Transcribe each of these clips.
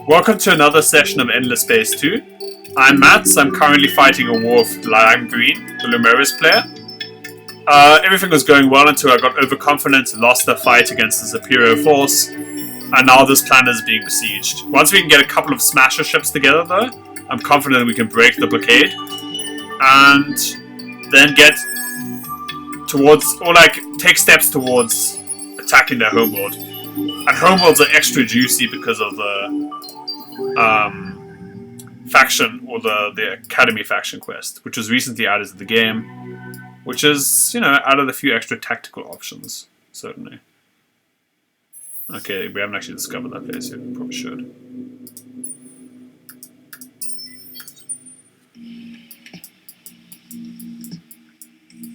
Welcome to another session of Endless Space 2. I'm Mats. I'm currently fighting a war with Lime Green, the Lumeris player. Everything was going well until I got overconfident and lost the fight against the superior force, and now this planet is being besieged. Once we can get a couple of smasher ships together though, I'm confident we can break the blockade, and then get towards, or like, take steps towards attacking their homeworld. And homeworlds are extra juicy because of the faction, or the Academy faction quest, which was recently added to the game, which is, you know, added a few extra tactical options, certainly. Okay, we haven't actually discovered that place yet, we probably should.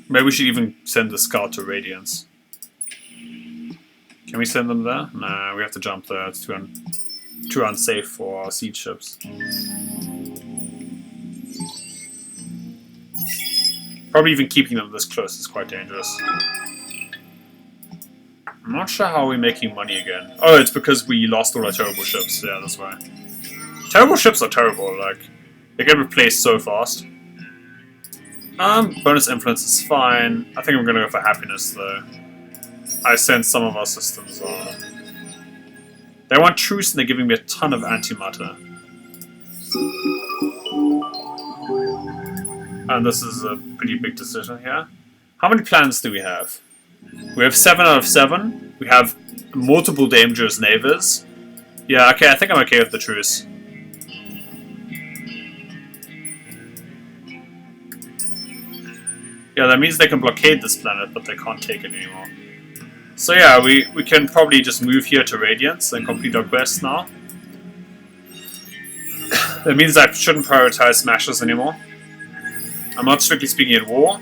Maybe we should even send the scout to Radiance. Can we send them there? Nah, we have to jump there, it's too unsafe for our siege ships. Probably even keeping them this close is quite dangerous. I'm not sure how we're making money again. Oh, it's because we lost all our terrible ships. Yeah, that's why. Terrible ships are terrible, like, they get replaced so fast. Bonus influence is fine. I think I'm gonna go for happiness though. I sense some of our systems are... They want truce and they're giving me a ton of antimatter. And this is a pretty big decision here. How many planets do we have? We have 7 out of 7. We have multiple dangerous neighbors. Yeah, okay, I think I'm okay with the truce. Yeah, that means they can blockade this planet, but they can't take it anymore. So yeah, we can probably just move here to Radiance and complete our quest now. That means I shouldn't prioritize smashers anymore. I'm not strictly speaking at war,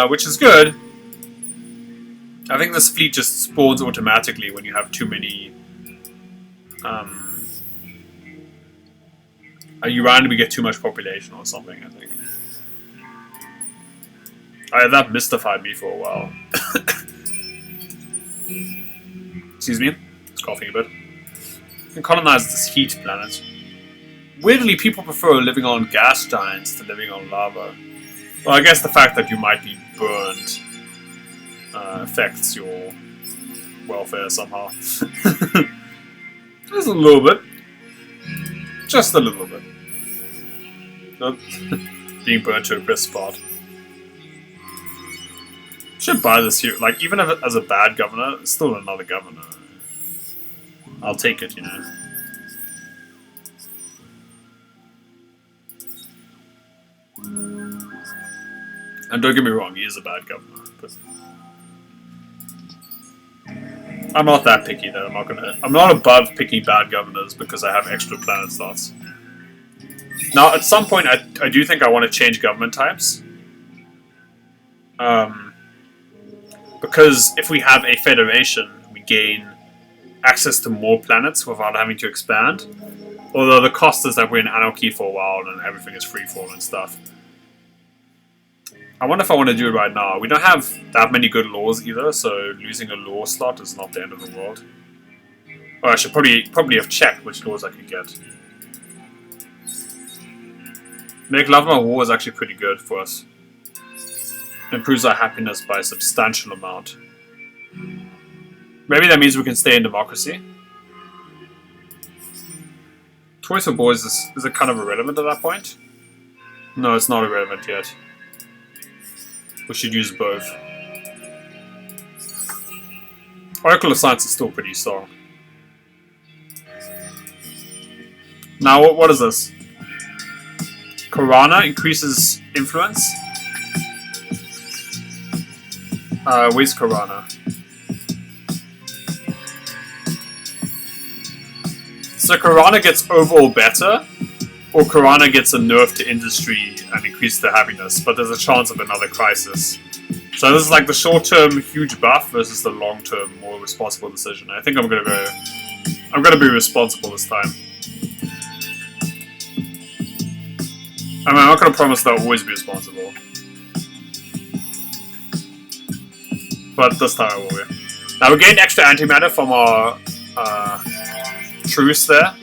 which is good. I think this fleet just spawns automatically when you have too many... you randomly get too much population or something, I think. That mystified me for a while. Excuse me, it's coughing a bit. You can colonize this heat planet. Weirdly, people prefer living on gas giants to living on lava. Well, I guess the fact that you might be burned affects your welfare somehow. Just a little bit. Just a little bit. Not being burned to a crisp spot. Should buy this here. Like, even if as a bad governor, it's still another governor. I'll take it, you know. And don't get me wrong, he is a bad governor, but I'm not that picky though. I'm not above picking bad governors because I have extra planet slots. Now, at some point, I do think I want to change government types. Because if we have a federation, we gain access to more planets without having to expand. Although the cost is that we're in anarchy for a while and everything is freefall and stuff. I wonder if I want to do it right now. We don't have that many good laws either, so losing a law slot is not the end of the world. Oh, I should probably have checked which laws I could get. Make love my war is actually pretty good for us. Improves our happiness by a substantial amount. Maybe that means we can stay in democracy. Toys for Boys, is it kind of irrelevant at that point? No, it's not irrelevant yet. We should use both. Oracle of Science is still pretty strong. Now, what is this? Corana increases influence. Where's Corana? So Corana gets overall better, or Corana gets a nerf to industry and increases their happiness, but there's a chance of another crisis. So this is like the short-term huge buff versus the long-term more responsible decision. I think I'm gonna be responsible this time. I mean, I'm not gonna promise that I'll always be responsible. But this time I will be. Now we gained extra antimatter from our truce there.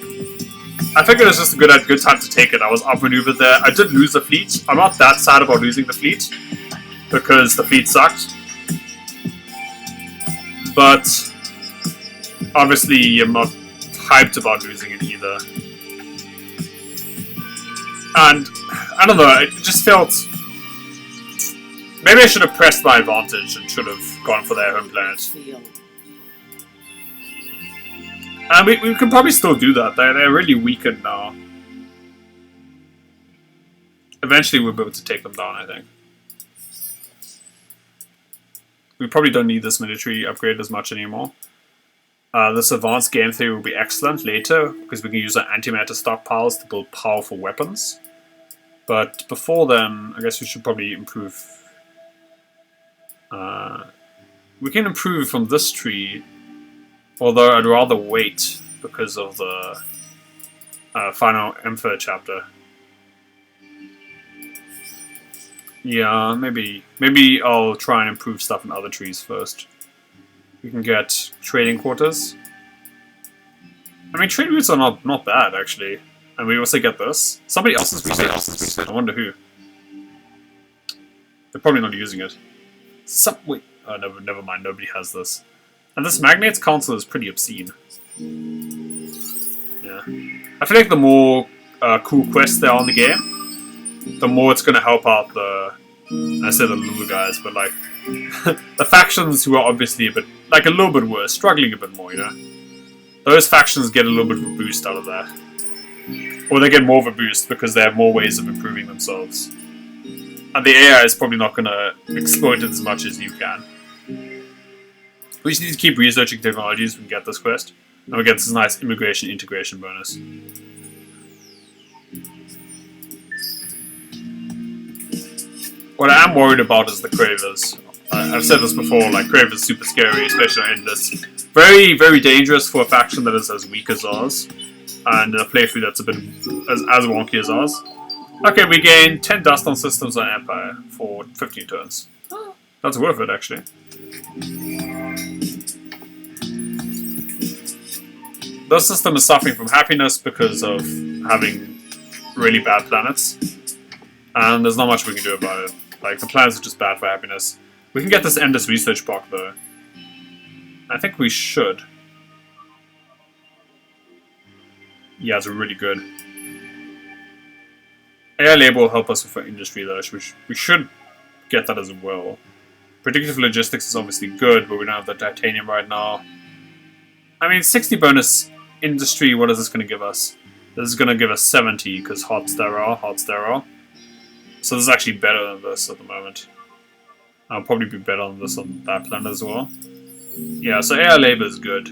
I figured it was just a good time to take it. I was outmaneuvered there. I did lose the fleet. I'm not that sad about losing the fleet, because the fleet sucked. But obviously I'm not hyped about losing it either. And I don't know, it just felt... Maybe I should have pressed my advantage and should have gone for their home planet. And we can probably still do that. They're really weakened now. Eventually we'll be able to take them down, I think. We probably don't need this military upgrade as much anymore. This advanced game theory will be excellent later, because we can use our antimatter stockpiles to build powerful weapons. But before then, I guess we should probably improve. We can improve from this tree, although I'd rather wait because of the final Emperor chapter. Yeah, maybe I'll try and improve stuff in other trees first. We can get trading quarters. I mean, trade routes are not bad actually, and we also get this. Somebody else's research. I wonder who. They're probably not using it. Wait, oh, never mind. Nobody has this. And this Magnate's Council is pretty obscene. Yeah, I feel like the more cool quests there are in the game, the more it's going to help out the, I said the Lulu guys, but like, the factions who are obviously a little bit worse, struggling a bit more, you know? Those factions get a little bit of a boost out of that. Or they get more of a boost because they have more ways of improving themselves. And the AI is probably not going to exploit it as much as you can. We just need to keep researching technologies we can get this quest. And we get this nice immigration integration bonus. What I am worried about is the Cravers. I've said this before, like, Cravers are super scary, especially in this. Very, very dangerous for a faction that is as weak as ours. And a playthrough that's a bit as wonky as ours. Okay, we gain 10 dust on systems on Empire for 15 turns. That's worth it, actually. The system is suffering from happiness because of having really bad planets. And there's not much we can do about it. Like, the planets are just bad for happiness. We can get this endless research block, though. I think we should. Yeah, it's really good. AI labor will help us with our industry, though. We should get that as well. Predictive logistics is obviously good, but we don't have the titanium right now. I mean, 60 bonus industry, what is this going to give us? This is going to give us 70, because hot sterile. So this is actually better than this at the moment. I'll probably be better than this on that planet as well. Yeah, so AI labor is good.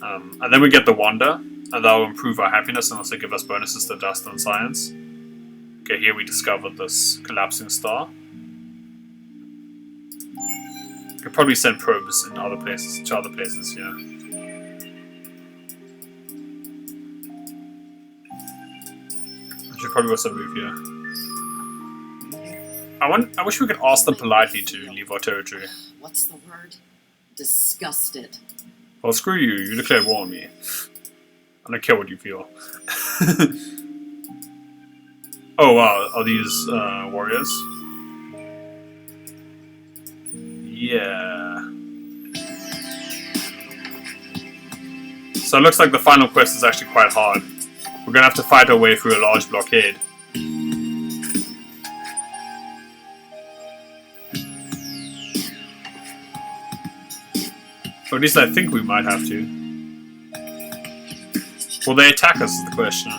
And then we get the Wonder, and that will improve our happiness and also give us bonuses to dust and science. Okay, here we discovered this collapsing star. Could probably send probes in other places, to other places, yeah. I should probably also move here. I wish we could ask them politely to leave our territory. What's the word? Disgusted. Well, screw you. You declared war on me. I don't care what you feel. Oh, wow. Are these warriors? Yeah. So it looks like the final quest is actually quite hard. We're going to have to fight our way through a large blockade. Or at least I think we might have to. Will they attack us is the question.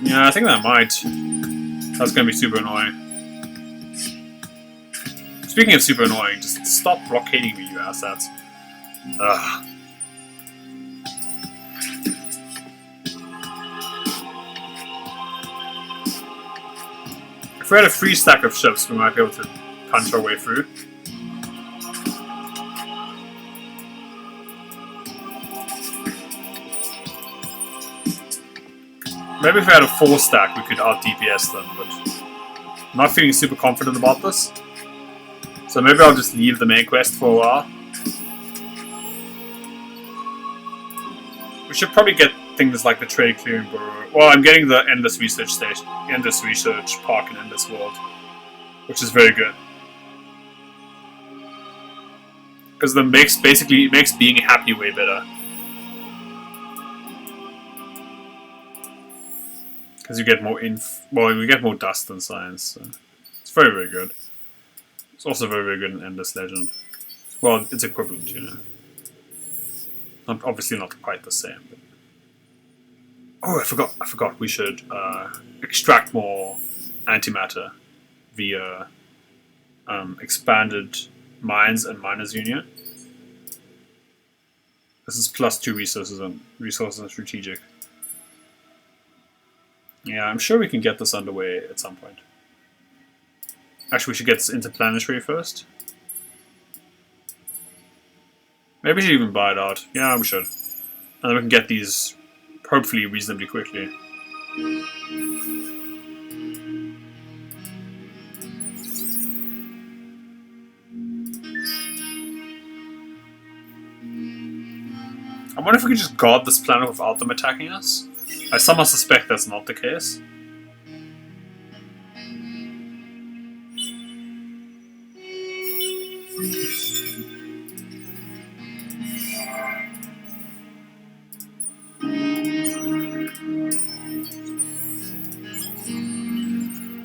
Yeah, I think that might. That's going to be super annoying. Speaking of super annoying, just stop blockading me, you asshats. Ugh. If we had a free stack of ships, we might be able to punch our way through. Maybe if we had a 4 stack, we could out DPS them, but I'm not feeling super confident about this. So maybe I'll just leave the main quest for a while. We should probably get things like the trade clearing bureau. Well, I'm getting the endless research station, endless research park in Endless World, which is very good. Because it makes being happy way better. Because you get more we get more dust in science. So it's very, very good. It's also very, very good in Endless Legend. Well, it's equivalent, you know. Obviously not quite the same. But... Oh, I forgot. We should extract more antimatter via expanded mines and miners union. This is +2 resources and strategic. Yeah, I'm sure we can get this underway at some point. Actually, we should get this interplanetary first. Maybe we should even buy it out. Yeah, we should. And then we can get these, hopefully, reasonably quickly. I wonder if we can just guard this planet without them attacking us. I somehow suspect that's not the case.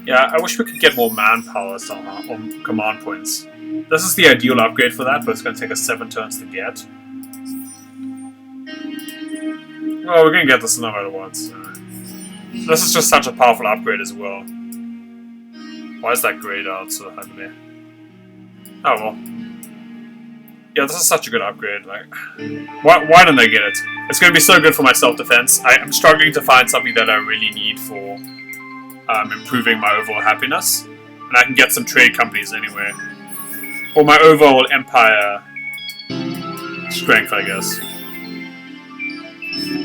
Yeah, I wish we could get more manpower somehow, or command points. This is the ideal upgrade for that, but it's going to take us 7 turns to get. Well, we're going to get this no matter what. So. This is just such a powerful upgrade as well. Why is that grayed out so heavily? Oh well. Yeah, this is such a good upgrade. Like, why don't I get it? It's going to be so good for my self-defense. I'm struggling to find something that I really need for improving my overall happiness. And I can get some trade companies anyway. Or my overall empire strength, I guess.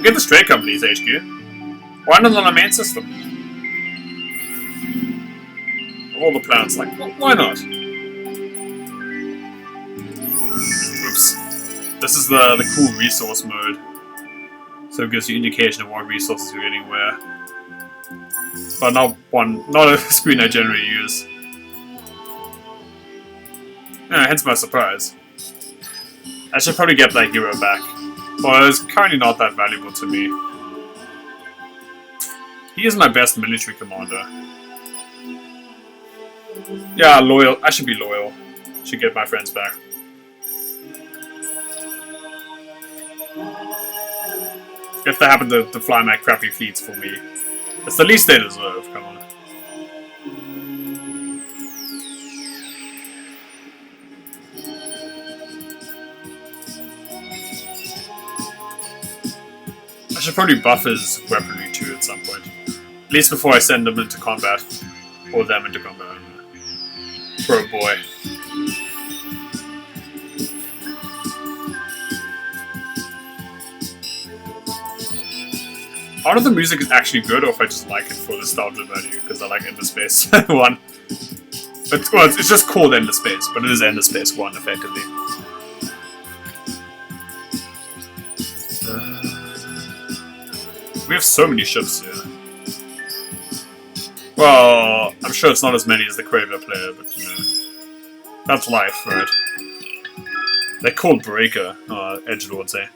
Get the trade companies, HQ. Why not on the main system? Of all the planets, like, why not? Oops. This is the cool resource mode. So it gives you indication of what resources you're getting where. But not a screen I generally use. Yeah, hence my surprise. I should probably get that hero back. Well, it's currently not that valuable to me. He is my best military commander. Yeah, loyal. I should be loyal. Should get my friends back. If they happen to fly my crappy fleets for me. It's the least they deserve, come on. I should probably buff his weaponry too at some point. At least before I send them into combat. Or them into combat. Poor boy. I don't know if the music is actually good or if I just like it for the nostalgia value because I like Endless Space 1. But, well, it's just called Endless Space, but it is Endless Space 1 effectively. We have so many ships here. Well, I'm sure it's not as many as the Craver player, but you know. That's life, right? They're called Breaker, edgelords, eh?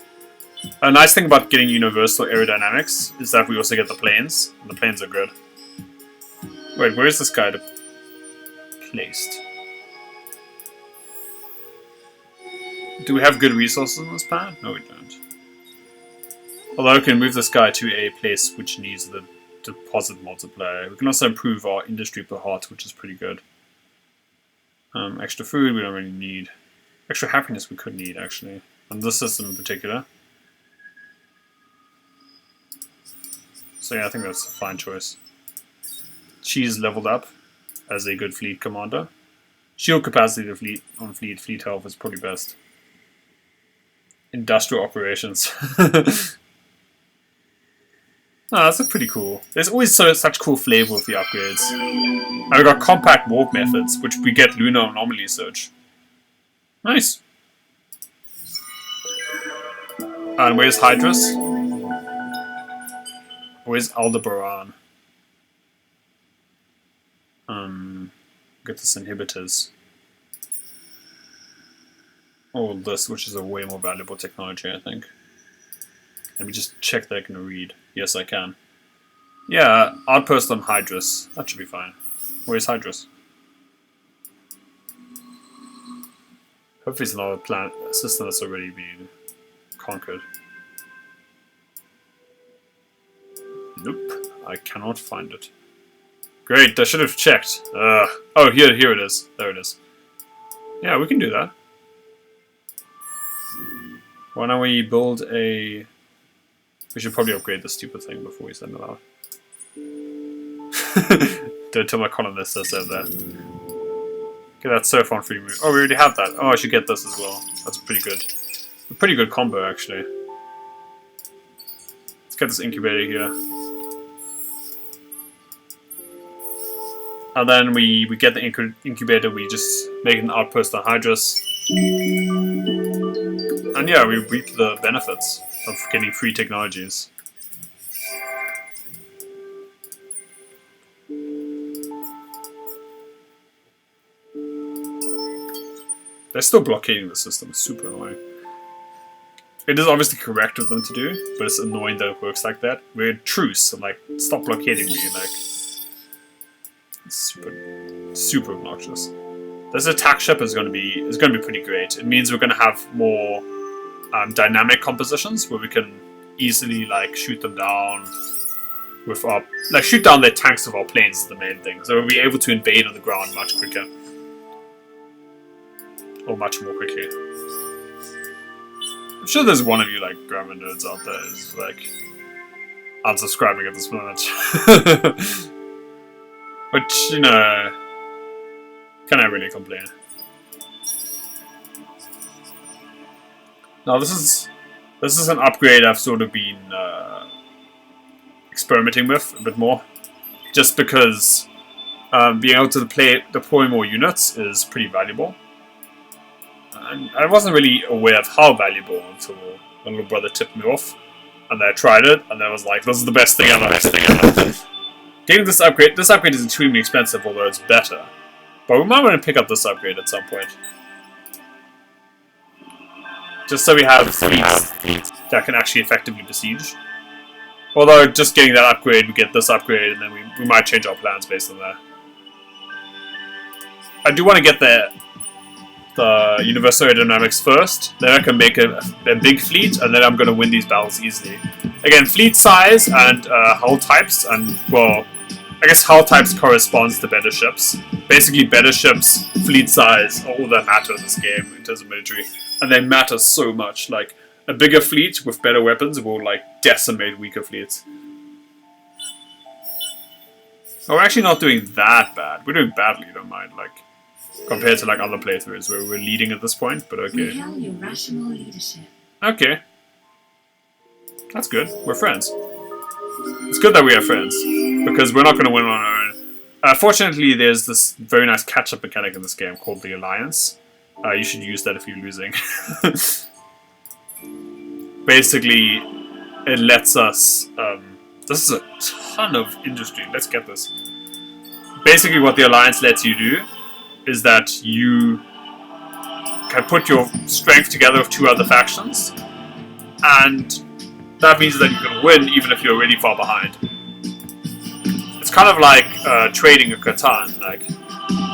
A nice thing about getting universal aerodynamics is that we also get the planes. And the planes are good. Wait, where is this guy placed? Do we have good resources on this planet? No, we don't. Although we can move this guy to a place which needs the deposit multiplier. We can also improve our industry per heart, which is pretty good. Extra food we don't really need. Extra happiness we could need, actually. On this system in particular. So yeah, I think that's a fine choice. She's leveled up as a good fleet commander. Shield capacity to fleet health is probably best. Industrial operations. Oh, that's pretty cool. There's always such cool flavor with the upgrades. And we got compact warp methods, which we get lunar anomaly search. Nice. And where's Hydrus? Where's Aldebaran? Get this inhibitors. All this, which is a way more valuable technology, I think. Let me just check that I can read. Yes, I can. Yeah, outpost on Hydrus. That should be fine. Where's Hydrus? Hopefully it's not a planet system that's already been conquered. Nope, I cannot find it. Great, I should have checked. Oh, here it is. There it is. Yeah, we can do that. Why don't we build a... We should probably upgrade this stupid thing before we send it out. Don't tell my colonist says that there. Get that Sophon free move. Oh, we already have that. Oh, I should get this as well. That's pretty good. A pretty good combo, actually. Let's get this incubator here. And then we get the incubator, we just make an outpost on Hydrus. And yeah, we reap the benefits of getting free technologies. They're still blockading the system, it's super annoying. It is obviously correct of them to do, but it's annoying that it works like that. We're in truce, and like, stop blockading me, like... It's super obnoxious. This attack ship is going to be pretty great. It means we're going to have more dynamic compositions where we can easily like shoot them down with our shoot down their tanks of our planes is the main thing. So we'll be able to invade on the ground much quicker, or much more quickly. I'm sure there's one of you like grammar nerds out there who's like unsubscribing at this moment. Which, you know, can I really complain? Now this is an upgrade I've sort of been experimenting with a bit more, just because being able to deploy more units is pretty valuable. And I wasn't really aware of how valuable until my little brother tipped me off, and then I tried it, and I was like, "This is the best thing ever." Getting this upgrade is extremely expensive, although it's better. But we might want to pick up this upgrade at some point. Just so we have fleets that can actually effectively besiege. Although, just getting that upgrade, we get this upgrade, and then we might change our plans based on that. I do want to get the universal aerodynamics first, then I can make a big fleet, and then I'm going to win these battles easily. Again, fleet size and hull types, and, well, I guess hull types corresponds to better ships. Basically, better ships, fleet size, are all that matter in this game in terms of military. And they matter so much. Like, a bigger fleet with better weapons will, like, decimate weaker fleets. Oh, we're actually not doing that bad. We're doing badly, don't mind, like, compared to, like, other playthroughs where we're leading at this point, but okay. We hail your rational leadership. Okay. That's good. We're friends. It's good that we are friends, because we're not going to win on our own. Fortunately, there's this very nice catch-up mechanic in this game called the Alliance. You should use that if you're losing. Basically, it lets us... this is a ton of industry. Let's get this. Basically, what the Alliance lets you do is that you can put your strength together with two other factions, and that means that you can win even if you're really far behind. It's kind of like trading a Catan. Like,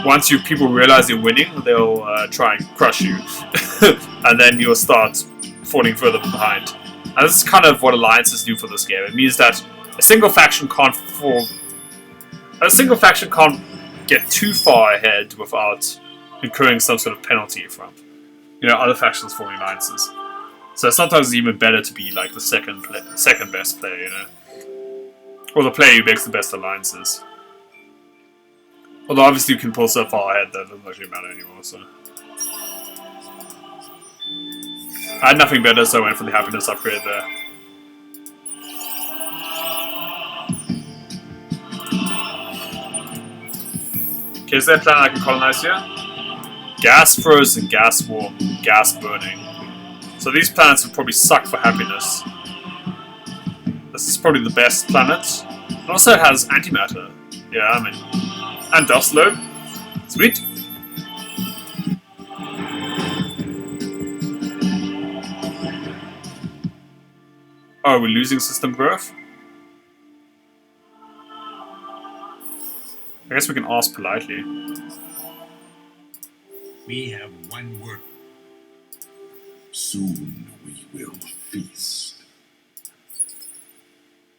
once people realize you're winning, they'll try and crush you, and then you'll start falling further behind. And this is kind of what alliances do for this game. It means that a single faction can't get too far ahead without incurring some sort of penalty from, you know, other factions forming alliances. So sometimes it's even better to be like the second best player, you know, or the player who makes the best alliances. Although obviously you can pull so far ahead that it doesn't actually matter anymore. So I had nothing better, so I went for the happiness upgrade there. Okay, is there a planet I can colonize here? Gas frozen, gas warm, gas burning. So these planets would probably suck for happiness. This is probably the best planet. It also has antimatter. Yeah, I mean, and dust load. Sweet. Oh, we're losing system growth? I guess we can ask politely. We have one word. Soon we will feast.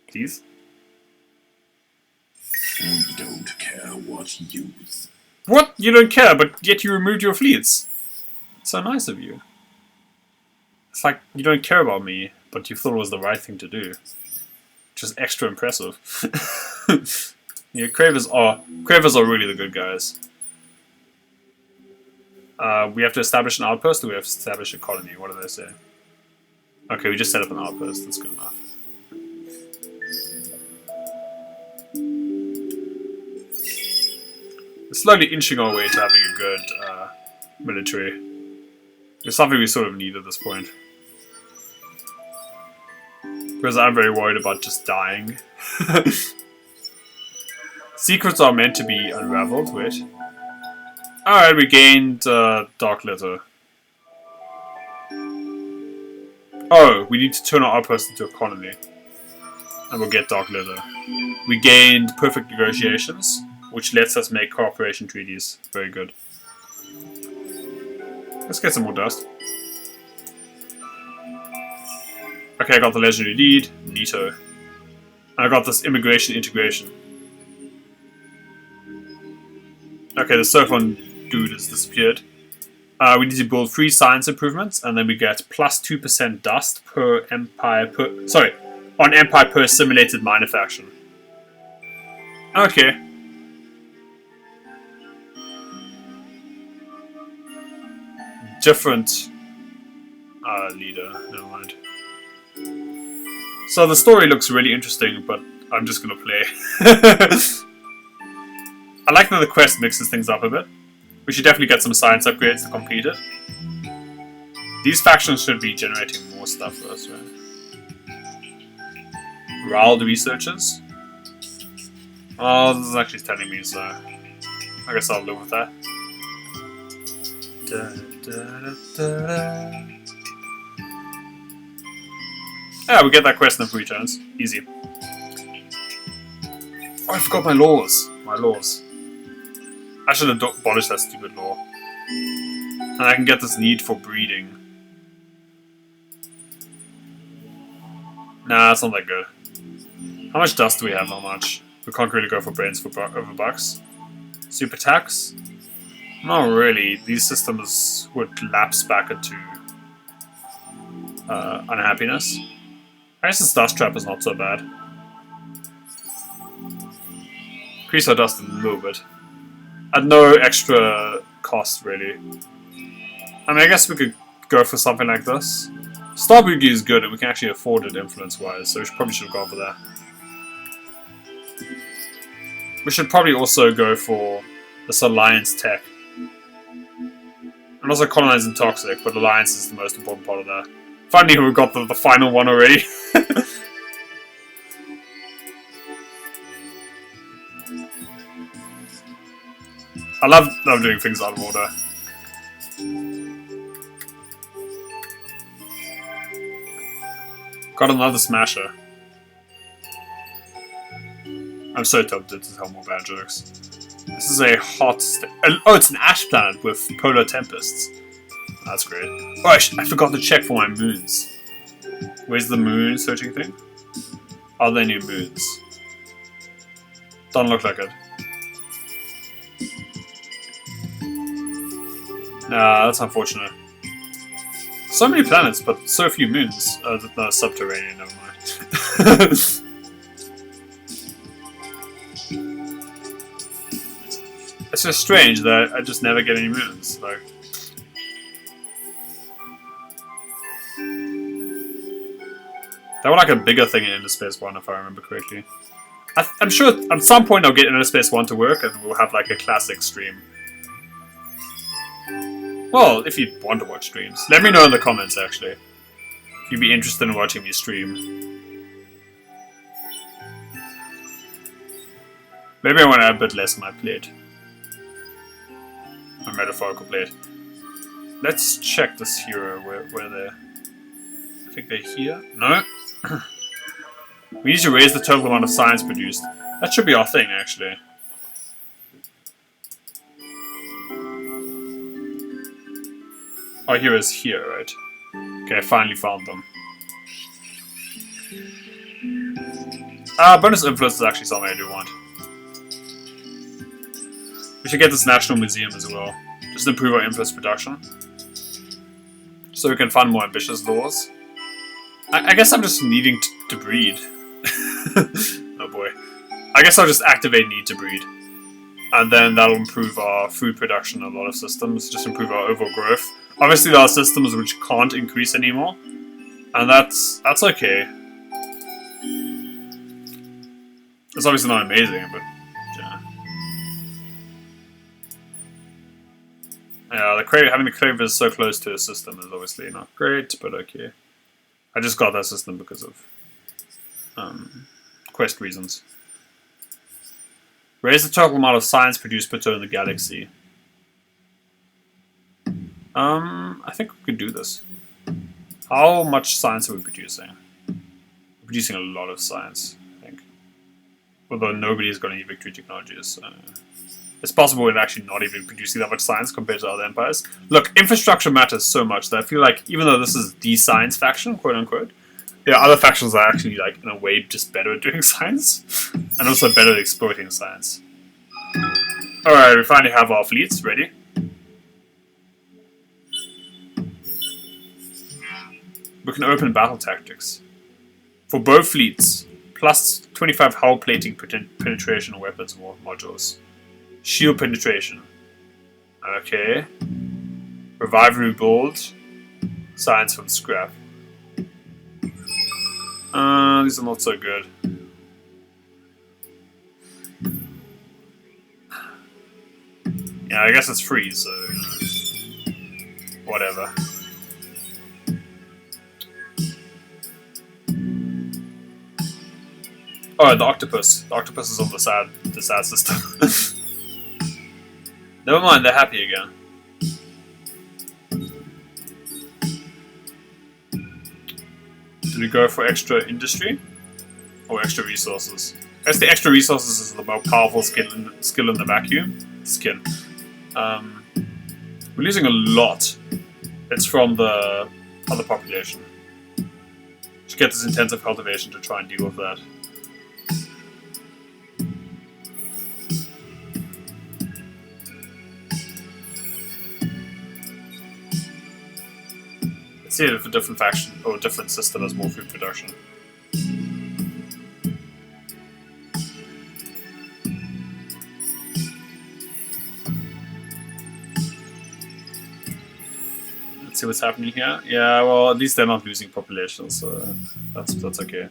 Please? We don't care what youth. What? You don't care, but yet you removed your fleets. So nice of you. It's like you don't care about me, but you thought it was the right thing to do. Just extra impressive. Yeah, Cravers are really the good guys. We have to establish an outpost, or we have to establish a colony? What do they say? Okay, we just set up an outpost. That's good enough. We're slowly inching our way to having a good military. It's something we sort of need at this point. Because I'm very worried about just dying. Secrets are meant to be unraveled. Wait. Alright, we gained Dark Letter. Oh, we need to turn our outpost into a colony. And we'll get Dark Letter. We gained Perfect Negotiations, which lets us make cooperation treaties. Very good. Let's get some more dust. Okay, I got the Legendary Lead, Neato. And I got this Immigration Integration. Okay, the Sophon dude has disappeared. We need to build 3 science improvements, and then we get plus 2% dust per empire per... Sorry, on empire per simulated minor faction. Okay. Different leader, never mind. So the story looks really interesting, but I'm just gonna play. I like that the quest mixes things up a bit. We should definitely get some science upgrades to complete it. These factions should be generating more stuff for us, right? Rald researchers. Oh, this is actually telling me, so I guess I'll live with that. Yeah, we get that quest in 3 turns. Easy. Oh, I forgot my laws. My laws. I should have abolished that stupid law. And I can get this need for breeding. Nah, it's not that good. How much dust do we have? Not much. We can't really go for brains for over bucks. Super tax? Not really. These systems would lapse back into unhappiness. I guess this dust trap is not so bad. Increase our dust a little bit. At no extra cost, really. I mean, I guess we could go for something like this. Star Boogie is good, and we can actually afford it influence-wise, so we probably should have gone for that. We should probably also go for this Alliance tech. And also colonizing Toxic, but Alliance is the most important part of that. Finally, we got the final one already. I love doing things out of order. Got another smasher. I'm so tempted to tell more bad jokes. This is a hot... oh, it's an ash planet with polar tempests. That's great. Oh, I forgot to check for my moons. Where's the moon searching thing? Are there any moons? Doesn't look like it. Nah, that's unfortunate. So many planets, but so few moons. No, subterranean, never mind. It's just strange that I just never get any moons. Like, that were like a bigger thing in Inner Space 1, if I remember correctly. I'm sure at some point I'll get Inner Space 1 to work, and we'll have like a classic stream. Well, if you want to watch streams, let me know in the comments, actually. If you'd be interested in watching me stream. Maybe I want to add a bit less on my plate. My metaphorical plate. Let's check this hero, where they're... I think they're here? No? We need to raise the total amount of science produced. That should be our thing, actually. Our hero is here, right? Okay, I finally found them. Bonus influence is actually something I do want. We should get this national museum as well. Just to improve our influence production. So we can fund more ambitious laws. I guess I'm just needing to breed. Oh boy. I guess I'll just activate need to breed. And then that'll improve our food production in a lot of systems. Just improve our overall growth. Obviously there are systems which can't increase anymore. And that's okay. It's obviously not amazing, but yeah. Yeah, having the cravers so close to a system is obviously not great, but okay. I just got that system because of quest reasons. Raise the total amount of science produced per turn in the galaxy. I think we could do this. How much science are we producing? We're producing a lot of science, I think. Although nobody's got any victory technologies, so it's possible we're actually not even producing that much science compared to other empires. Look, infrastructure matters so much that I feel like even though this is the science faction, quote unquote, there are other factions that are actually, like, in a way, just better at doing science, and also better at exploiting science. Alright, we finally have our fleets ready. We can open battle tactics. For both fleets, plus 25 hull plating penetration on weapons modules. Shield penetration. Okay. Revive, rebuild. Science from scrap. These are not so good. Yeah, I guess it's free, so whatever. Oh, the octopus. The octopus is on the sad system. Never mind, they're happy again. Do we go for extra industry? Or extra resources? I guess the extra resources is the more powerful skill in the vacuum. Skin. We're losing a lot. It's from the other population. Should get this intensive cultivation to try and deal with that. Let's see if a different faction or a different system has more food production. Let's see what's happening here. Yeah, well, at least they're not losing population, so that's okay.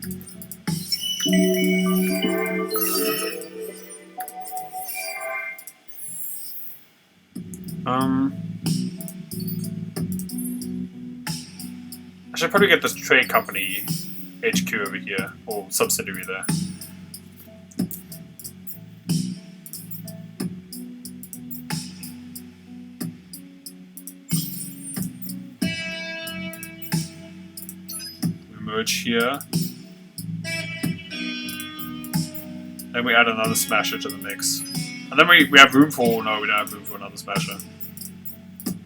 I should probably get this trade company HQ over here, or subsidiary there. We merge here. Then we add another smasher to the mix. And then we have room for... No, we don't have room for another smasher.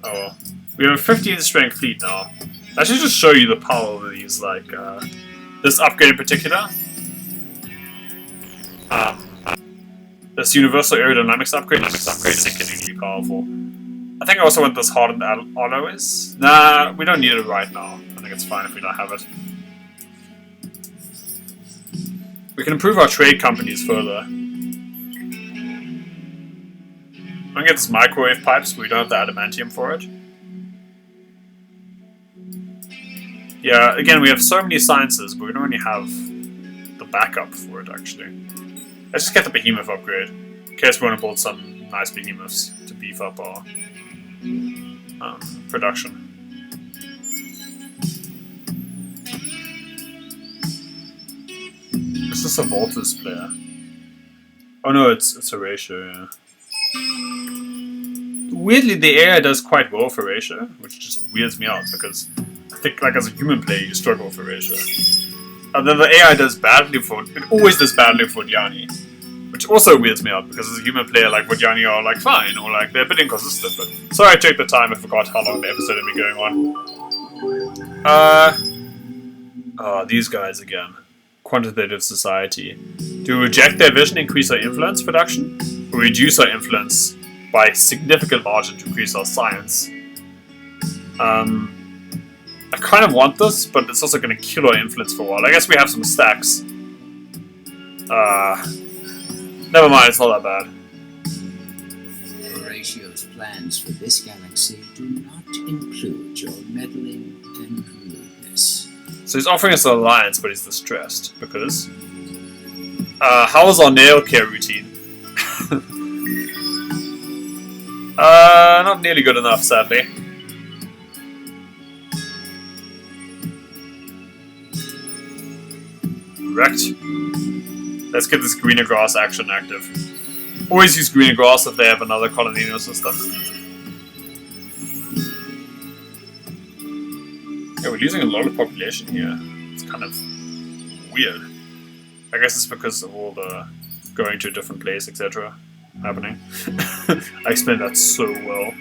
Oh well. We have a 15 strength fleet now. That should just show you the power of these, like, this upgrade in particular. This universal aerodynamics upgrade is significantly powerful. I think I also want this hardened alloys. Nah, we don't need it right now. I think it's fine if we don't have it. We can improve our trade companies further. I'm gonna get this microwave pipes, but we don't have the adamantium for it. Yeah, again, we have so many sciences, but we don't really have the backup for it, actually. Let's just get the behemoth upgrade, in case we want to build some nice behemoths to beef up our production. This is a Voltus player. Oh no, it's Erasure, yeah. Weirdly, the AI does quite well for Erasure, which just weirds me out because I think, like, as a human player, you struggle with Erasure. And then the AI does badly for it always does badly for Diani, which also weirds me out because as a human player, like Diani are like fine or like they're a bit inconsistent. But sorry, I checked the time. I forgot how long the episode had been going on. Oh, these guys again. Quantitative society. Do we reject their vision, increase our influence production, or reduce our influence by a significant margin to increase our science? I kind of want this, but it's also going to kill our influence for a while. I guess we have some stacks. Never mind, it's not that bad. Horatio's plans for this galaxy do not include your meddling and rudeness. So he's offering us an alliance, but he's distressed because. How is our nail care routine? Not nearly good enough, sadly. Wrecked. Let's get this greener grass action active. Always use greener grass if they have another colony in your system. Yeah, we're losing a lot of population here. It's kind of weird. I guess it's because of all the going to a different place, etc. happening. I explained that so well.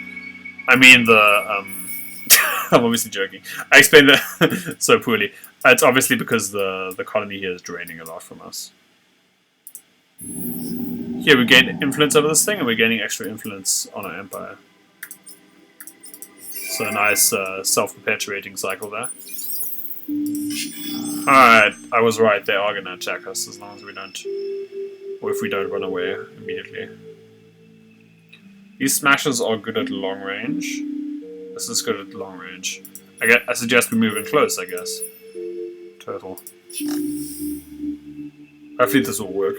I mean I'm obviously joking. I explained that so poorly. It's obviously because the colony here is draining a lot from us. Here we gain influence over this thing, and we're gaining extra influence on our empire. So a nice self-perpetuating cycle there. Alright, I was right, they are gonna attack us as long as we don't... or if we don't run away immediately. These smashes are good at long range. This is good at long range. I suggest we move in close, I guess. Turtle. Hopefully this will work.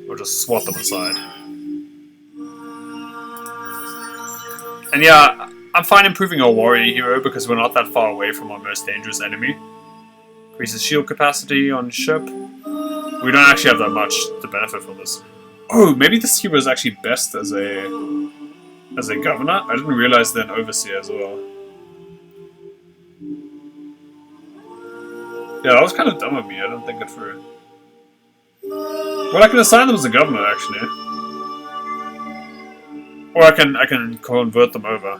Or just swat them aside. And yeah, I'm fine improving our warrior hero because we're not that far away from our most dangerous enemy. Increases shield capacity on ship. We don't actually have that much to benefit from this. Oh, maybe this hero is actually best as a governor? I didn't realize they're an overseer as well. Yeah, that was kind of dumb of me. I didn't think it through. Well, I can assign them as a governor, actually. Or I can convert them over.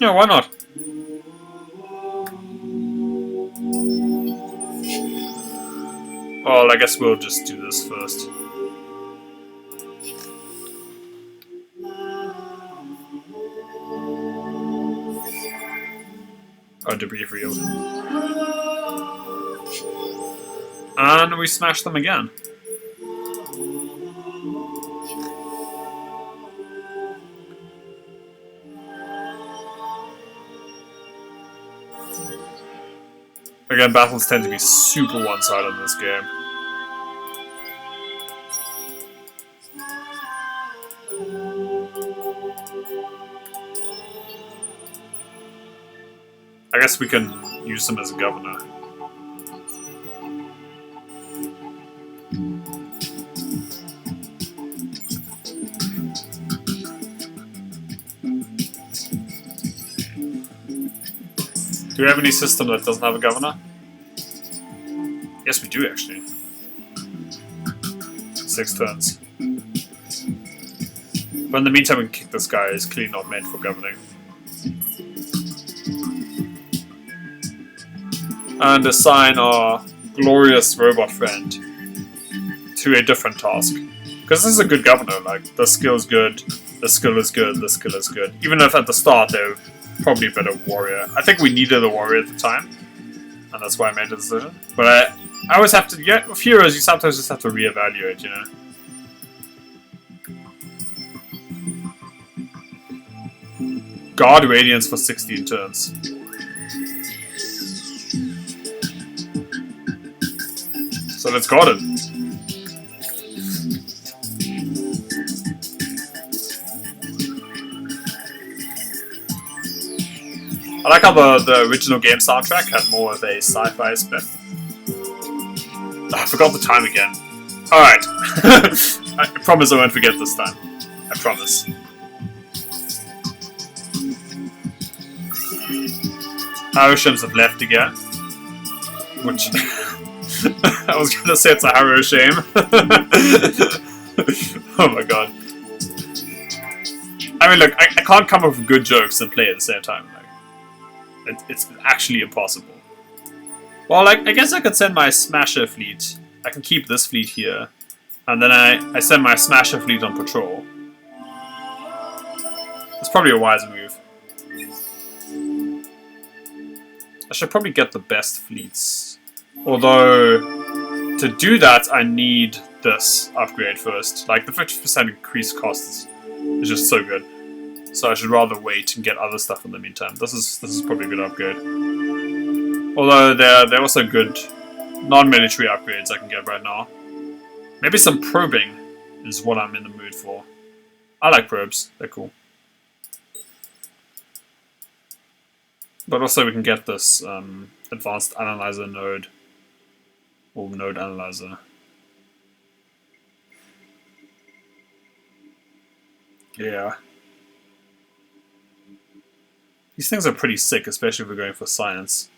Yeah, why not? Well, I guess we'll just do this first. Oh, debris field. And we smash them again. Again, battles tend to be super one-sided in this game. I guess we can use him as a governor. Do we have any system that doesn't have a governor? Yes, we do actually. 6 turns. But in the meantime, we can kick this guy. He's clearly not meant for governing. And assign our glorious robot friend to a different task. Because this is a good governor. Like, the skill's good, the skill is good, the skill is good. Even if at the start they're probably a better warrior. I think we needed a warrior at the time, and that's why I made the decision. But I always have to, yeah, with heroes you sometimes just have to reevaluate, you know. Guard Radiance for 16 turns. So let's guard it. I like how the original game soundtrack had more of a sci-fi spin. I forgot the time again. Alright. I promise I won't forget this time. I promise. Harrow-shims have left again. Which... I was gonna say it's a harrow-shame. Oh my god. I mean, look, I can't come up with good jokes and play at the same time. Like, it's actually impossible. Well, like, I guess I could send my Smasher fleet. I can keep this fleet here. And then I send my Smasher fleet on patrol. It's probably a wise move. I should probably get the best fleets. Although, to do that, I need this upgrade first. Like, the 50% increased costs is just so good. So I should rather wait and get other stuff in the meantime. This is probably a good upgrade. Although there are also good non-military upgrades I can get right now. Maybe some probing is what I'm in the mood for. I like probes, they're cool. But also we can get this advanced analyzer node. Or node analyzer. Yeah. These things are pretty sick, especially if we're going for science.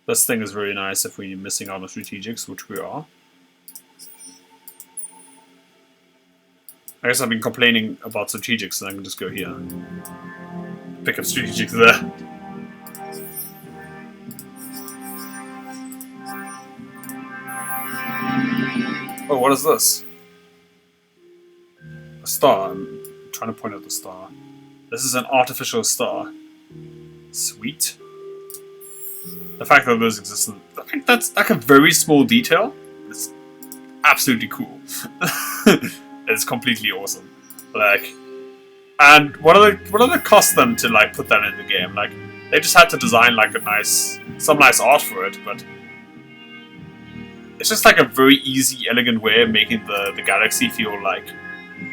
This thing is really nice if we're missing out on strategics, which we are. I guess I've been complaining about strategics, and I can just go here. Pick up strategics there. Oh, what is this? A star. I'm trying to point at the star. This is an artificial star. Sweet. The fact that those exist, that's like a very small detail. It's absolutely cool. It's completely awesome. Like, and what are the cost then to like put that in the game? Like, they just had to design like some nice art for it, but it's just like a very easy, elegant way of making the galaxy feel like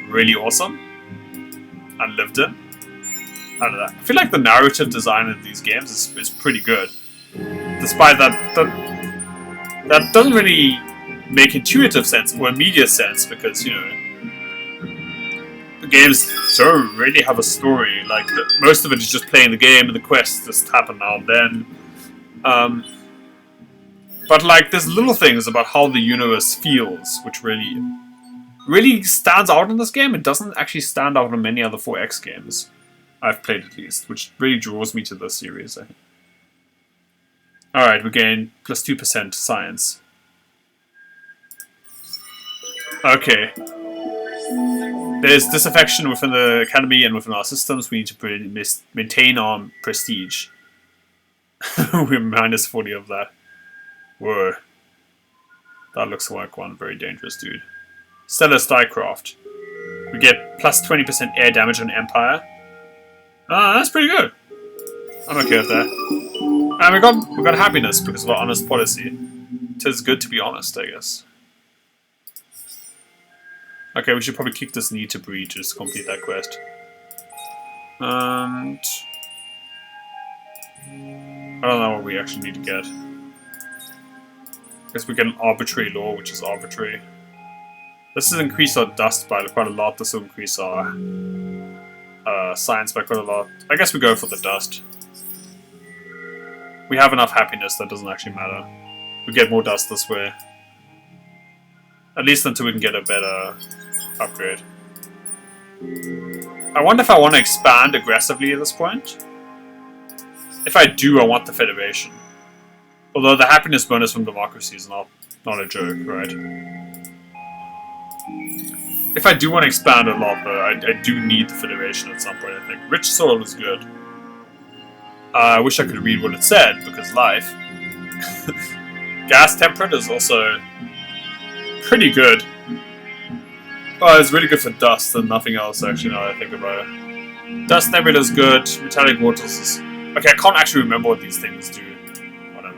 really awesome and lived in. I don't know. I feel like the narrative design in these games is pretty good. Despite that doesn't really make intuitive sense or immediate sense because, you know, the games don't really have a story. Like, most of it is just playing the game and the quests just happen now and then. But like, there's little things about how the universe feels, which really stands out in this game. It doesn't actually stand out in many other 4X games I've played, at least, which really draws me to this series, I think. Alright, we gain plus 2% science. Okay. There's disaffection within the academy and within our systems. We need to maintain our prestige. We're minus 40 of that. Whoa. That looks like one very dangerous dude. Stellar Starcraft. We get plus 20% air damage on Empire. Ah, that's pretty good. I'm okay with that. And we got happiness because of our honest policy. Tis good to be honest, I guess. Okay, we should probably kick this need to breed to just complete that quest. And I don't know what we actually need to get. I guess we get an arbitrary law, which is arbitrary. This has increased our dust by quite a lot. This will increase our science by quite a lot. I guess we go for the dust. We have enough happiness that doesn't actually matter. We get more dust this way. At least until we can get a better upgrade. I wonder if I want to expand aggressively at this point. If I do, I want the Federation. Although the happiness bonus from democracy is not a joke, right? If I do want to expand a lot, though, I do need the Federation at some point, I think. Rich soil is good. I wish I could read what it said, because life. Gas temperate is also pretty good. Oh, it's really good for dust and nothing else, actually, now that I think about it. Dust nebula is good. Metallic waters is... Okay, I can't actually remember what these things do. Whatever.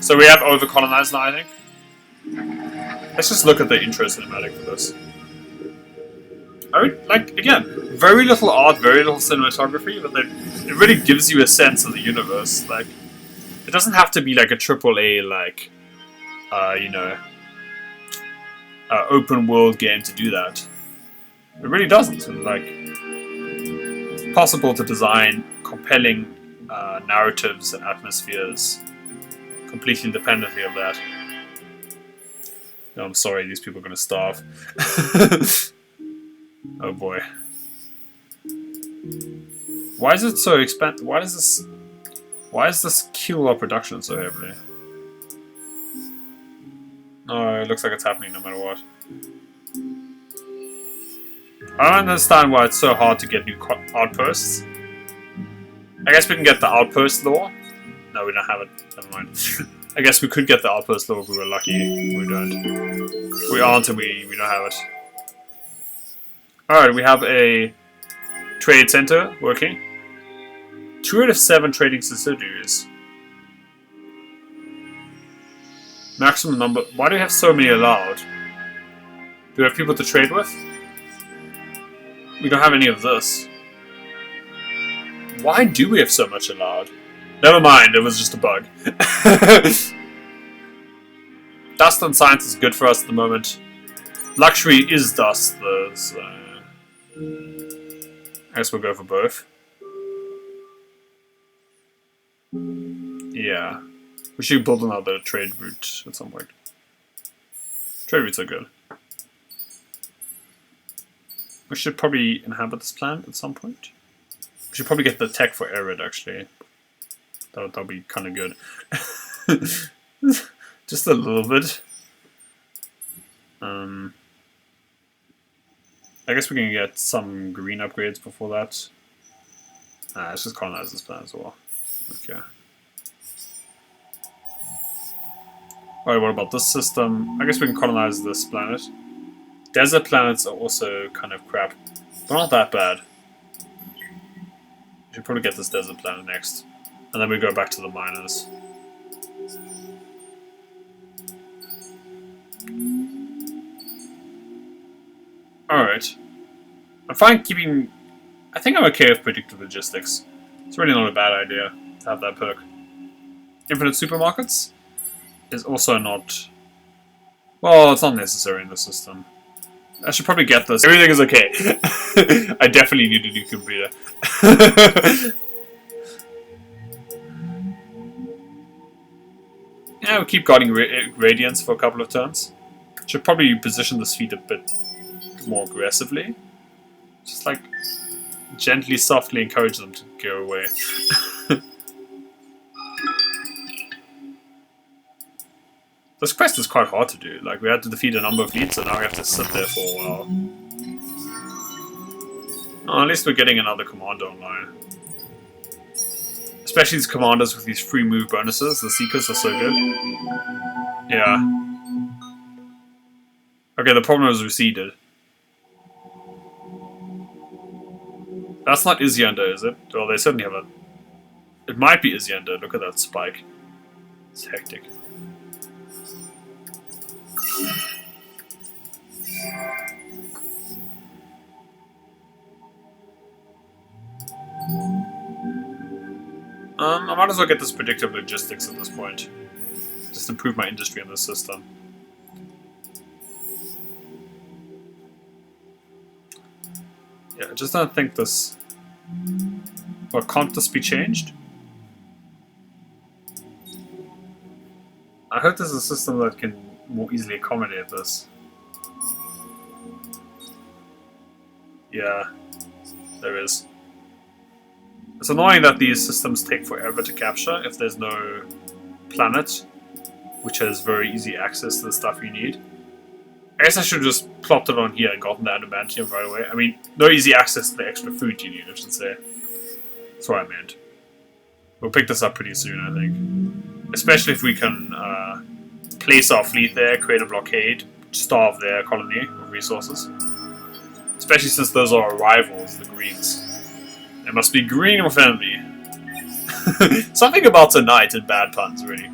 So we have over-colonized now, I think. Let's just look at the intro cinematic for this. I mean, like, again, very little art, very little cinematography, but it really gives you a sense of the universe. Like, It doesn't have to be like a AAA, like, you know, open world game to do that. It really doesn't. Like, it's possible to design compelling narratives and atmospheres completely independently of that. No, I'm sorry, these people are going to starve. Oh boy. Why is it so expensive? Why is this kill our production so heavily? Oh, it looks like it's happening no matter what. I don't understand why it's so hard to get new outposts. I guess we can get the outpost lore. No, we don't have it. Never mind. I guess we could get the outpost lore if we were lucky. We don't. We aren't, and we don't have it. Alright, we have a trade center working. 2 out of 7 trading subsidiaries. Maximum number. Why do we have so many allowed? Do we have people to trade with? We don't have any of this. Why do we have so much allowed? Never mind, it was just a bug. Dust and science is good for us at the moment. Luxury is dust, though, so I guess we'll go for both. Yeah. We should build another trade route at some point. Trade routes are good. We should probably inhabit this planet at some point. We should probably get the tech for Arid, actually. That'll be kind of good. Just a little bit. I guess we can get some green upgrades before that. Let's just colonize this planet as well. Okay. Alright, what about this system? I guess we can colonize this planet. Desert planets are also kind of crap. They're not that bad. We should probably get this desert planet next. And then we go back to the miners. Alright. I'm fine keeping... I think I'm okay with predictive logistics. It's really not a bad idea to have that perk. Infinite supermarkets is also not... Well, it's not necessary in the system. I should probably get this. Everything is okay. I definitely need a new computer. Yeah, we'll keep guarding Radiance for a couple of turns. Should probably position this feat a bit more aggressively. Just like gently, softly encourage them to go away. This quest is quite hard to do. Like, we had to defeat a number of fleets, and now we have to sit there for a while. Oh, at least we're getting another commander online. Especially these commanders with these free move bonuses. The Seekers are so good. Yeah. Okay, the problem is receded. That's not Isyender, is it? Well, they certainly have a... It might be Isyender. Look at that spike. It's hectic. I might as well get this predictive logistics at this point. Just improve my industry in this system. Yeah, I just don't think this... Well, can't this be changed? I hope there's a system that can more easily accommodate this. Yeah, there is. It's annoying that these systems take forever to capture if there's no planet which has very easy access to the stuff you need. I guess I should have just plopped it on here and gotten the adamantium right away. I mean, no easy access to the extra food you need, I should say. That's what I meant. We'll pick this up pretty soon, I think. Especially if we can place our fleet there, create a blockade, starve their colony of resources. Especially since those are our rivals, the Greens. It must be green within me. Something about tonight and bad puns, really.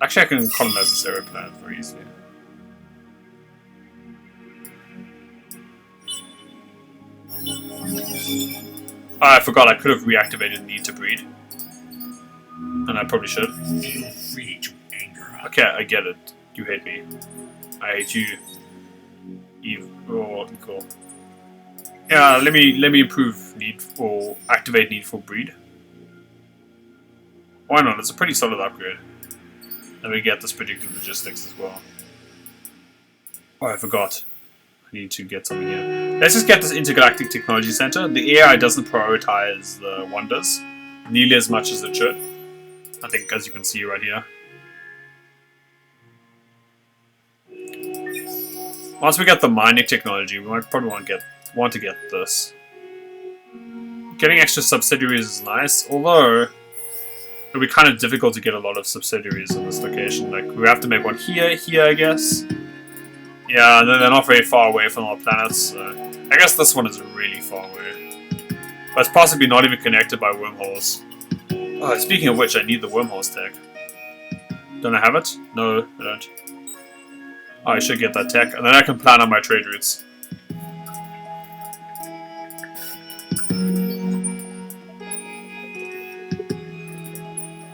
Actually, I can colonize this area planet very easily. Oh, I forgot I could have reactivated need to breed. And I probably should. Feel free to anger us. Okay, I get it. You hate me. I hate you. Eve. Oh, cool. Yeah, let me improve need for activate need for breed. Why not? It's a pretty solid upgrade. And we get this predictive logistics as well. Oh, I forgot. I need to get something here. Let's just get this intergalactic technology center. The AI doesn't prioritize the wonders nearly as much as it should. I think, as you can see right here. Once we get the mining technology, we might probably want to get this. Getting extra subsidiaries is nice, although it'll be kind of difficult to get a lot of subsidiaries in this location. Like, we have to make one here, I guess. Yeah, and then they're not very far away from our planets, so I guess this one is really far away. But it's possibly not even connected by wormholes. Oh, speaking of which, I need the wormholes tech. Don't I have it? No, I don't. Oh, I should get that tech, and then I can plan on my trade routes.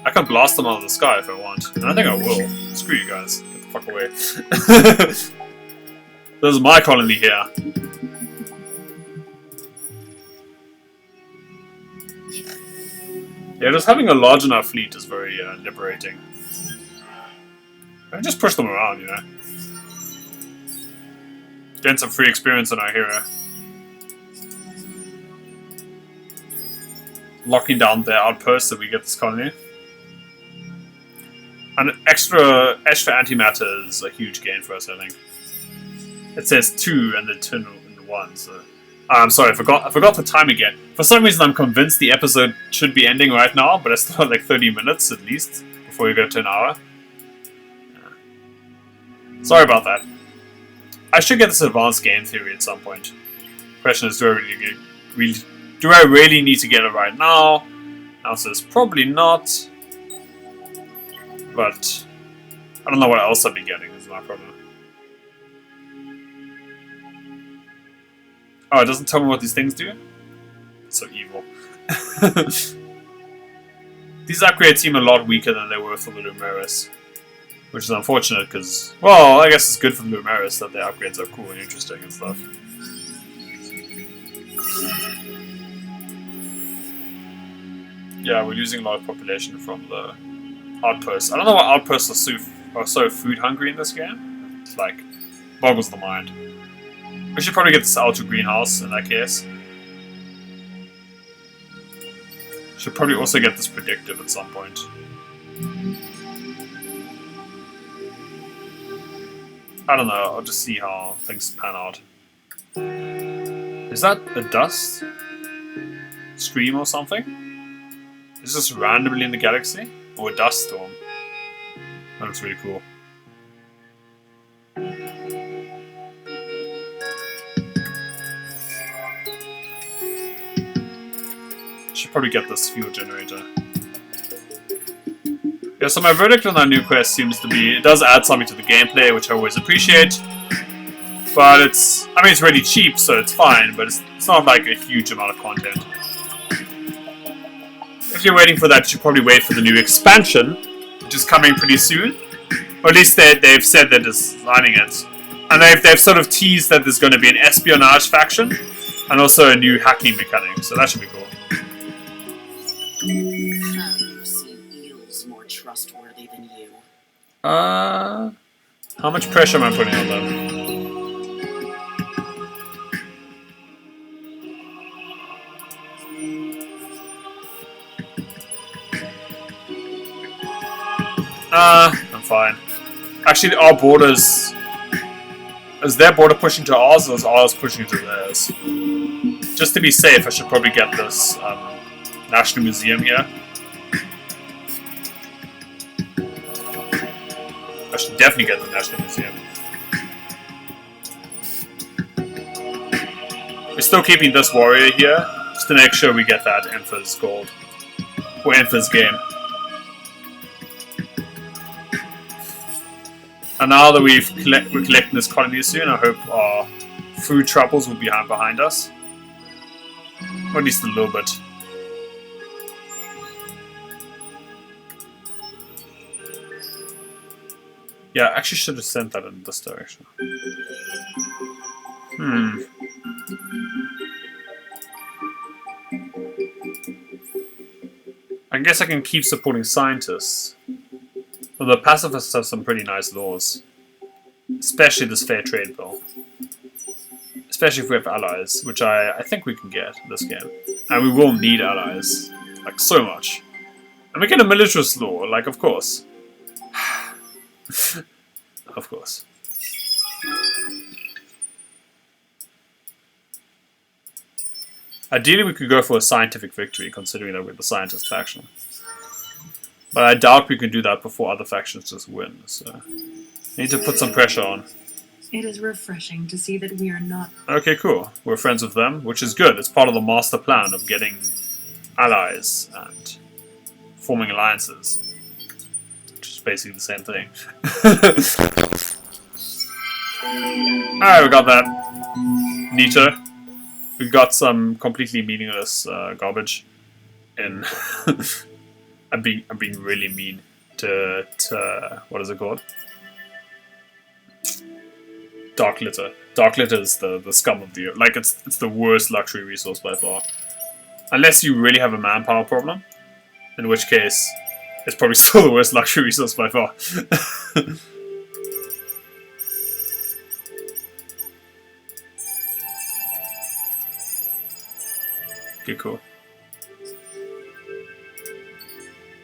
I can blast them out of the sky if I want, and I think I will. Screw you guys. Get the fuck away. This is my colony here. Yeah, just having a large enough fleet is very liberating. I just push them around, you know. Gain some free experience on our hero. Locking down their outposts so we get this colony. And extra antimatter is a huge gain for us, I think. It says 2 and then turn into 1, so... I'm sorry, I forgot the time again. For some reason I'm convinced the episode should be ending right now, but I still have like 30 minutes at least before we go to an hour. Yeah. Sorry about that. I should get this advanced game theory at some point. Question is, do I really need to get it right now? Answer is probably not. But I don't know what else I'll be getting, is my problem. Oh, it doesn't tell me what these things do? It's so evil. These upgrades seem a lot weaker than they were for the Lumeris. Which is unfortunate because, well, I guess it's good for the Lumeris that their upgrades are cool and interesting and stuff. Yeah, we're losing a lot of population from the outposts. I don't know why outposts are so food hungry in this game. It's like, boggles the mind. We should probably get this ultra greenhouse in that case. Should probably also get this predictive at some point. I don't know, I'll just see how things pan out. Is that a dust stream or something? Is this randomly in the galaxy? Or a dust storm? That looks really cool. Should probably get this fuel generator. Yeah, so my verdict on that new quest seems to be, it does add something to the gameplay, which I always appreciate. But it's, I mean, it's really cheap, so it's fine, but it's not like a huge amount of content. If you're waiting for that, you should probably wait for the new expansion, which is coming pretty soon. Or at least they've said they're designing it. And they've sort of teased that there's going to be an espionage faction, and also a new hacking mechanic, so that should be cool. I've seen eels more trustworthy than you. How much pressure am I putting on them? I'm fine. Actually, our borders... Is their border pushing to ours, or is ours pushing to theirs? Just to be safe, I should probably get this National Museum here. I should definitely get the National Museum. We're still keeping this warrior here, just to make sure we get that Emperor's Gold. Or Emperor's Game. And now that we're collecting this colony soon, I hope our food troubles will be behind us. Or at least a little bit. Yeah, I actually should have sent that in this direction. I guess I can keep supporting scientists. Although pacifists have some pretty nice laws. Especially this fair trade bill. Especially if we have allies, which I think we can get in this game. And we will need allies. Like, so much. And we get a militarist law, like, of course. Of course. Ideally, we could go for a scientific victory, considering that we're the scientist faction. But I doubt we can do that before other factions just win, so... Need to put some pressure on. It is refreshing to see that we are not... Okay, cool. We're friends with them, which is good. It's part of the master plan of getting allies and forming alliances. Which is basically the same thing. Alright, we got that. Neater. We got some completely meaningless garbage in. I'm being really mean to what is it called? Dark litter. Dark litter is the scum of the earth. Like it's the worst luxury resource by far. Unless you really have a manpower problem, in which case it's probably still the worst luxury resource by far. Okay, cool.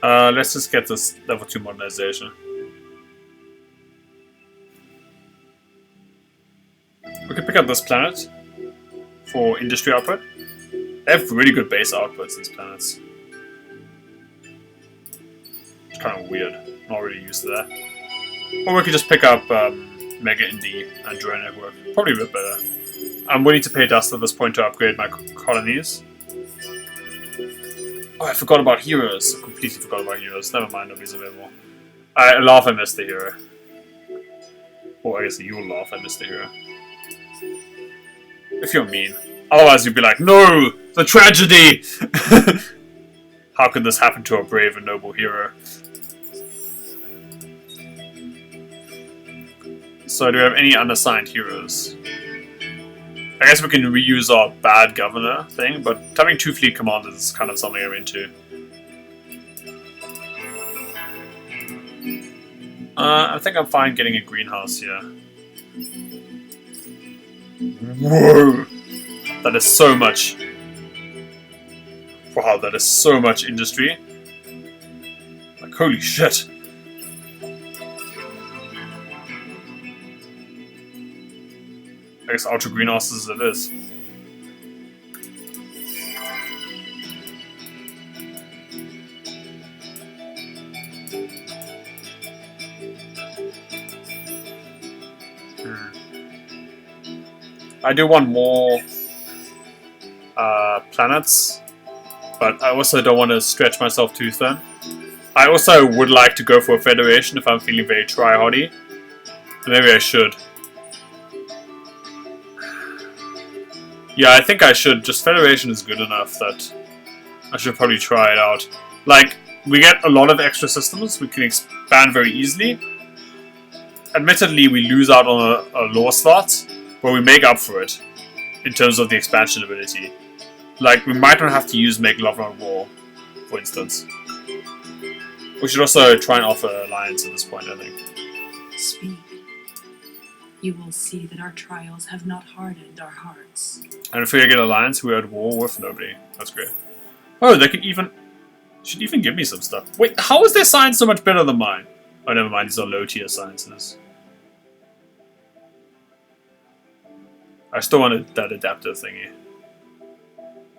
Let's just get this level 2 modernization. We can pick up this planet for industry output. They have really good base outputs, these planets. It's kind of weird. Not really used to that. Or we could just pick up Mega Indie and Drone Network. Probably a bit better. I'm willing to pay dust at this point to upgrade my colonies. Oh, I forgot about heroes. I completely forgot about heroes. Never mind, nobody's available. I laugh I missed the hero. Or I guess you'll laugh I missed the hero. If you're mean. Otherwise you'd be like, no! The tragedy! How could this happen to a brave and noble hero? So do we have any unassigned heroes? I guess we can reuse our bad governor thing, but having 2 fleet commanders is kind of something I'm into. I think I'm fine getting a greenhouse here. Whoa! That is so much. Wow, that is so much industry. Like, holy shit. I guess ultra greenhouses it is. I do want more planets, but I also don't want to stretch myself too thin. I also would like to go for a federation if I'm feeling very try-hardy. Maybe I should. Yeah, I think I should. Just Federation is good enough that I should probably try it out. Like, we get a lot of extra systems. We can expand very easily. Admittedly, we lose out on a lore slot, but we make up for it in terms of the expansion ability. Like, we might not have to use Make Love Not War, for instance. We should also try and offer alliance at this point, I think. Speak. You will see that our trials have not hardened our hearts. And if we get alliance, we're at war with nobody. That's great. Oh, they can even... should even give me some stuff. Wait, how is their science so much better than mine? Oh, never mind, these are low-tier sciences. I still wanted that adaptive thingy.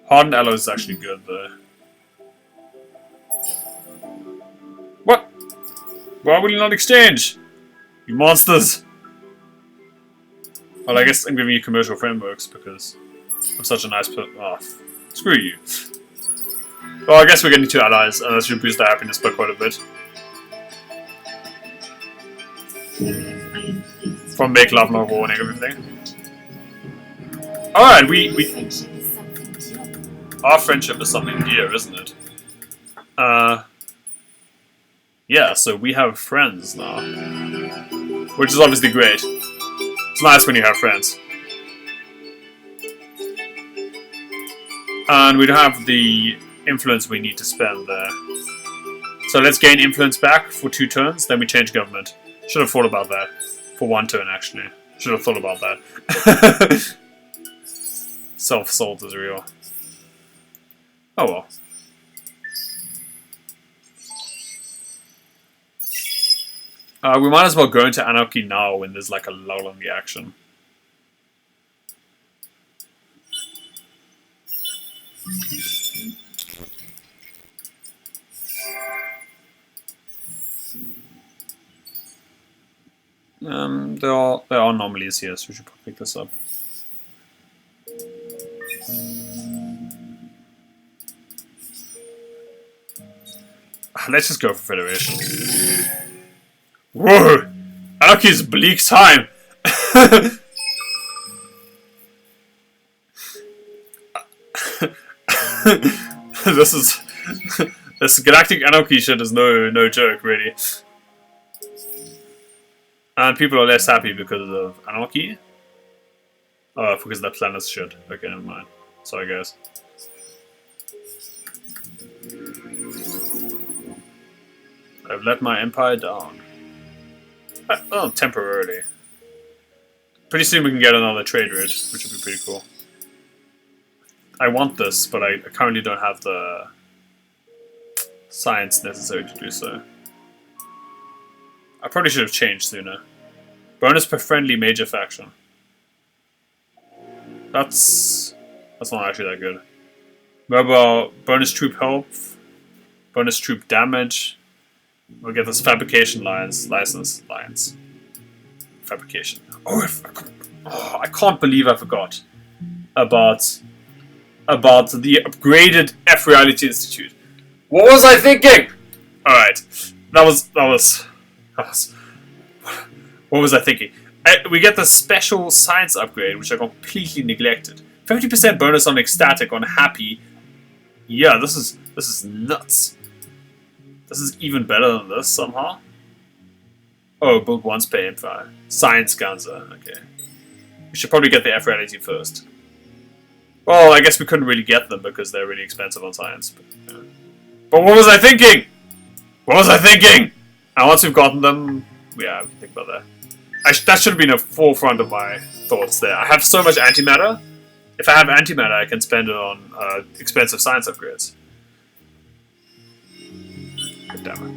Hardened alloy is actually good, though. What? Why will you not exchange? You monsters! Well, I guess I'm giving you commercial frameworks because I'm such a nice person. Oh, screw you. Well, I guess we're getting 2 allies, and that should boost our happiness by quite a bit. From Make Love Not War and everything. Alright, Our friendship is something dear, isn't it? Yeah, so we have friends now. Which is obviously great. It's nice when you have friends. And we don't have the influence we need to spend there. So let's gain influence back for 2 turns, then we change government. Should have thought about that. For 1 turn, actually. Should have thought about that. Self-assault is real. Oh well. We might as well go into anarchy now when there's like a lull in the action. There are anomalies here, so we should pick this up. Let's just go for Federation. Whoa! Anarchy's bleak time! This galactic anarchy shit is no joke, really. And people are less happy because of anarchy. Oh, because the planet's shit. Okay, never mind. Sorry, guys. I've let my empire down. Oh, temporarily. Pretty soon we can get another trade route, which would be pretty cool. I want this, but I currently don't have the science necessary to do so. I probably should have changed sooner. Bonus per friendly major faction. That's not actually that good. Mobile bonus troop health, bonus troop damage. We'll get this fabrication license. Fabrication. I can't believe I forgot about the upgraded F Reality Institute. What was I thinking? All right, that was. What was I thinking? We get the special science upgrade, which I completely neglected. 50% bonus on ecstatic on happy. Yeah, this is nuts. This is even better than this somehow. Oh, build once per empire. Science Ganza. Okay. We should probably get the F Reality first. Well, I guess we couldn't really get them because they're really expensive on science. But what was I thinking? What was I thinking? And once we've gotten them, yeah, we can think about that. That should have been a forefront of my thoughts there. I have so much antimatter. If I have antimatter, I can spend it on expensive science upgrades. God damn it.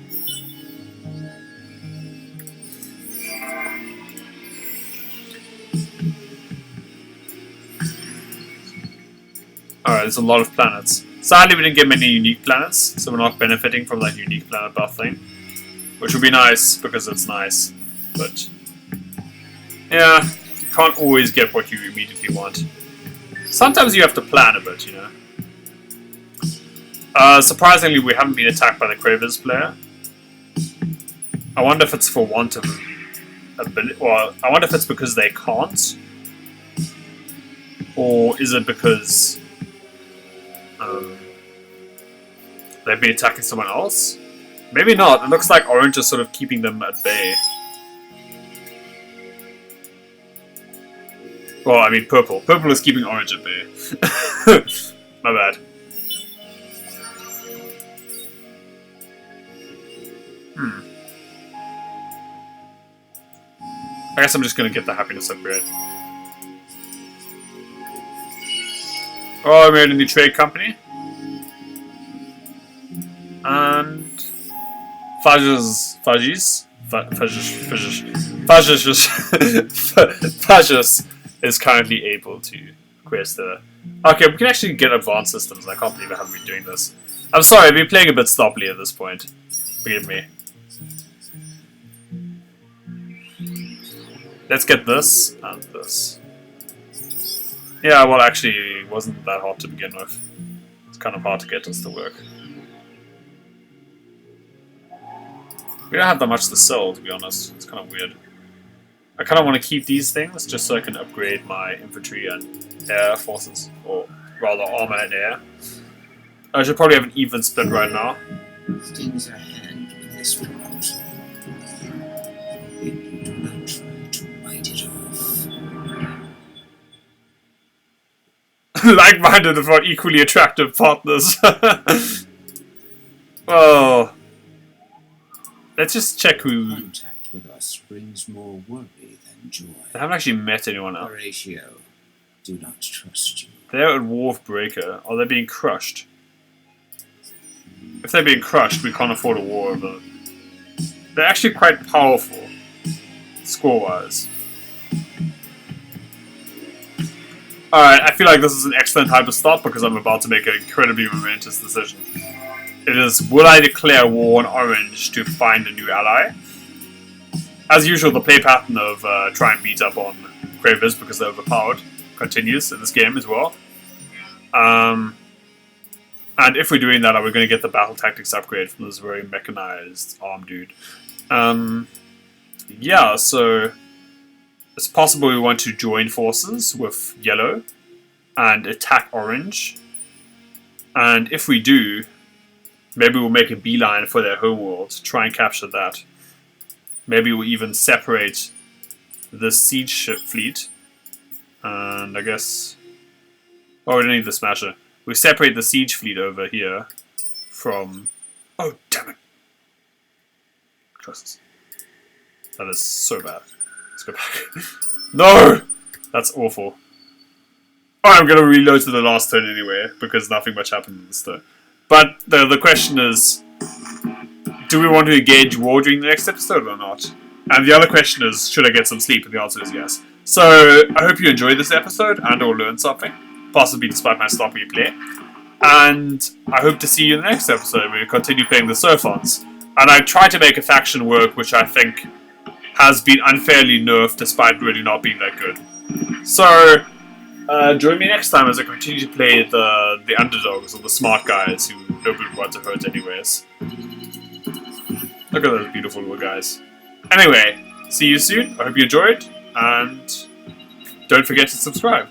Alright, there's a lot of planets. Sadly, we didn't get many unique planets, so we're not benefiting from that unique planet buff thing. Which would be nice, because it's nice. But, yeah, you can't always get what you immediately want. Sometimes you have to plan a bit, you know. Surprisingly, we haven't been attacked by the Cravers player. I wonder if it's for want of ability. Well, I wonder if it's because they can't. Or is it because they've been attacking someone else? Maybe not. It looks like Orange is sort of keeping them at bay. Well, I mean Purple. Purple is keeping Orange at bay. My bad. I guess I'm just gonna get the happiness upgrade. Oh, I made a new trade company. And Fajis is currently able to quest the... Okay, we can actually get advanced systems. I can't believe I haven't been doing this. I'm sorry, I've been playing a bit sloppily at this point. Forgive me. Let's get this and this. Yeah, well, actually, it wasn't that hard to begin with. It's kind of hard to get this to work. We don't have that much to sell, to be honest. It's kind of weird. I kind of want to keep these things just so I can upgrade my infantry and air forces, or rather armor and air. I should probably have an even split right now. Things are hand in this world. If you do not try to bite it off. Like-minded, if not equally attractive partners. Well, let's just check who... Contact with us brings more worry than joy. I haven't actually met anyone else. Horatio, do not trust you. They're at Wharf Breaker. Are they being crushed? If they're being crushed, we can't afford a war, but... They're actually quite powerful, score-wise. Alright, I feel like this is an excellent time to stop because I'm about to make an incredibly momentous decision. It is, will I declare war on Orange to find a new ally? As usual, the play pattern of try and beat up on Cravers because they're overpowered continues in this game as well. And if we're doing that, are we going to get the battle tactics upgrade from this very mechanized arm dude? Yeah, so it's possible we want to join forces with Yellow and attack Orange. And if we do, maybe we'll make a beeline for their homeworld, try and capture that. Maybe we'll even separate the siege ship fleet. And I guess... Oh, we don't need the Smasher. We separate the siege fleet over here from... Oh, damn it. Trust. That is so bad. Let's go back. No! That's awful. Oh, I'm going to reload to the last turn anyway, because nothing much happened in this turn. But the question is, do we want to engage war during the next episode or not? And the other question is, should I get some sleep? And the answer is yes. So, I hope you enjoyed this episode and or learned something, possibly despite my sloppy play. And I hope to see you in the next episode where we continue playing the Sophons. And I tried to make a faction work which I think has been unfairly nerfed despite really not being that good. So, join me next time as I continue to play the underdogs or the smart guys who nobody wants to hurt anyways. Look at those beautiful little guys. Anyway, see you soon. I hope you enjoyed, and don't forget to subscribe.